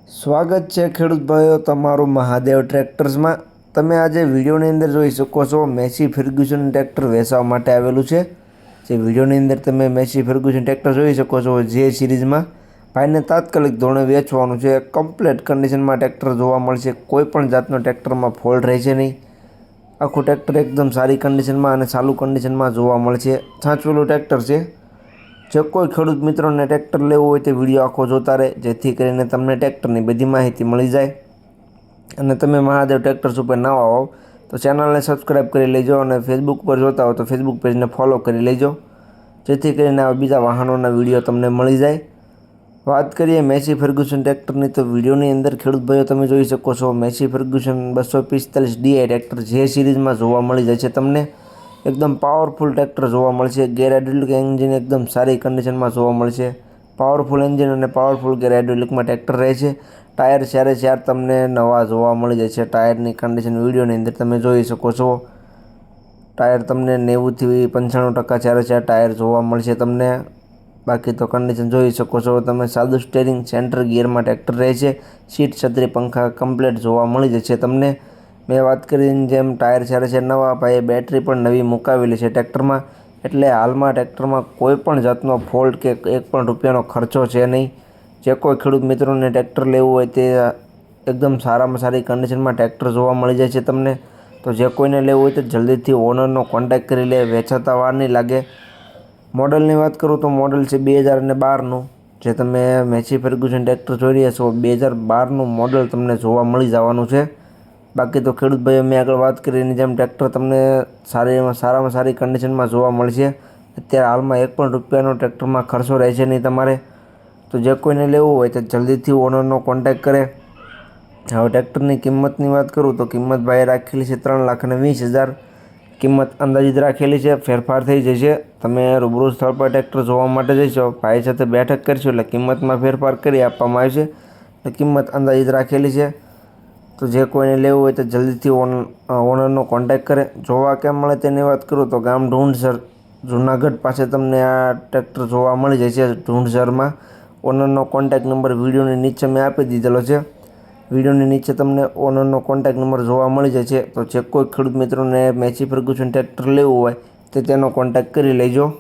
સ્વાગત છે ખેડૂત ભાઈઓ તમારું મહાદેવ ટ્રેક્ટર્સમાં। તમે આજે વિડીયોની અંદર જોઈ શકો છો મેસી ફર્ગ્યુસન ટ્રેક્ટર વેચવા માટે આવેલું છે। જે વિડીયોની અંદર તમે મેસી ફર્ગ્યુસન ટ્રેક્ટર જોઈ શકો છો જે સિરીઝમાં ભાઈને તાત્કાલિક ધોરણે વેચવાનું છે। કમ્પ્લીટ કન્ડિશનમાં ટ્રેક્ટર જોવા મળશે, કોઈ પણ જાતનો ટ્રેક્ટરમાં ફોલ્ટ રહેશે નહીં। આખું ટ્રેક્ટર એકદમ સારી કન્ડિશનમાં અને ચાલુ કન્ડિશનમાં જોવા મળશે। સાચવેલું ટ્રેક્ટર છે। જો કોઈ ખેડૂત મિત્રોને ટ્રેક્ટર લેવું હોય તો વિડીયો આખો જોતા રહે, જેથી કરીને તમને ટ્રેક્ટરની બધી માહિતી મળી જાય। અને તમે મહાદેવ ટ્રેક્ટર્સ ઉપર નવા હોવ તો ચેનલને સબસ્ક્રાઈબ કરી લેજો અને ફેસબુક પર જોતા હો તો ફેસબુક પેજને ફોલો કરી લેજો, જેથી કરીને આવા બીજા વાહનોના વિડીયો તમને મળી જાય। વાત કરીએ મેસી ફર્ગ્યુસન ટ્રેક્ટરની તો વિડીયોની અંદર ખેડૂત ભાઈઓ તમે જોઈ શકો છો મેસી ફર્ગ્યુસન 245 DI ટ્રેક્ટર જે સિરીઝમાં જોવા મળી જાય છે। તમને એકદમ પાવરફુલ ટ્રેક્ટર જોવા મળશે। ગેર હાઇડ્રોલિક એન્જિન એકદમ સારી કન્ડિશનમાં જોવા મળશે। પાવરફુલ એન્જિન અને પાવરફુલ ગેર હાઇડ્રોલિકમાં ટ્રેક્ટર રહે છે। ટાયર ચારે ચાર તમને નવા જોવા મળી જાય છે। ટાયરની કન્ડિશન વિડીયોની અંદર તમે જોઈ શકો છો। ટાયર તમને 90થી 95% ચારે ચાર ટાયર જોવા મળશે તમને। બાકી તો કન્ડિશન જોઈ શકો છો તમે। સાદું સ્ટેરિંગ, સેન્ટર ગિયરમાં ટ્રેક્ટર રહે છે। સીટ, છત્રી, પંખા કમ્પ્લીટ જોવા મળી જશે તમને। મેં વાત કરીને જેમ ટાયર ચારે ચાર નવા, ભાઈએ બેટરી પણ નવી મુકાવેલી છે ટ્રેક્ટરમાં, એટલે હાલમાં ટ્રેક્ટરમાં કોઈ પણ જાતનો ફોલ્ટ કે એક પણ રૂપિયાનો ખર્ચો છે નહીં। જે કોઈ ખેડૂત મિત્રોને ટ્રેક્ટર લેવું હોય તે એકદમ સારામાં સારી કન્ડિશનમાં ટ્રેક્ટર જોવા મળી જાય છે તમને। તો જે કોઈને લેવું હોય તો જલ્દીથી ઓનરનો કોન્ટેક્ટ કરી લે, વેચાતા વાર નહીં લાગે। મોડલની વાત કરું તો મોડલ છે 2012નું। જે તમે મેસી ફર્ગ્યુસન ટ્રેક્ટર જોઈ રહ્યા છો 2012નું મોડલ તમને જોવા મળી જવાનું છે। બાકી તો ખેડૂત ભાઈઓ મેં આગળ વાત કરીને જેમ ટ્રેક્ટર તમને સારામાં સારી કન્ડિશનમાં જોવા મળશે। અત્યારે હાલમાં એક પણ રૂપિયાનો ટ્રેક્ટરમાં ખર્ચો રહેશે નહીં તમારે। તો જે કોઈને લેવું હોય તો જલ્દીથી ઓનરનો કોન્ટેક્ટ કરે। હવે ટ્રેક્ટરની કિંમતની વાત કરું તો કિંમત ભાઈએ રાખેલી છે 3,20,000। કિંમત અંદાજિત રાખેલી છે, ફેરફાર થઈ જશે। તમે રૂબરૂ સ્થળ પર ટ્રેક્ટર જોવા માટે જઈશો, ભાઈ સાથે બેઠક કરશો એટલે કિંમતમાં ફેરફાર કરી આપવામાં આવશે। તો કિંમત અંદાજિત રાખેલી છે। તો જે કોઈને લેવું હોય તો જલ્દીથી ઓનરનો કોન્ટેક્ટ કરે। જોવા કેમ મળે તેની વાત કરું તો ગામ ઢૂંઢસર, જૂનાગઢ પાસે તમને આ ટ્રેક્ટર જોવા મળી જાય છે ઢૂંઢસરમાં। ઓનરનો કોન્ટેક્ટ નંબર વિડીયોની નીચે મેં આપી દીધેલો છે। વિડીયોની નીચે તમને ઓનરનો કોન્ટેક્ટ નંબર જોવા મળી જાય છે। તો જે કોઈ ખેડૂત મિત્રોને મેસી ફર્ગ્યુસન ટ્રેક્ટર લેવું હોય તો તેનો કોન્ટેક્ટ કરી લેજો।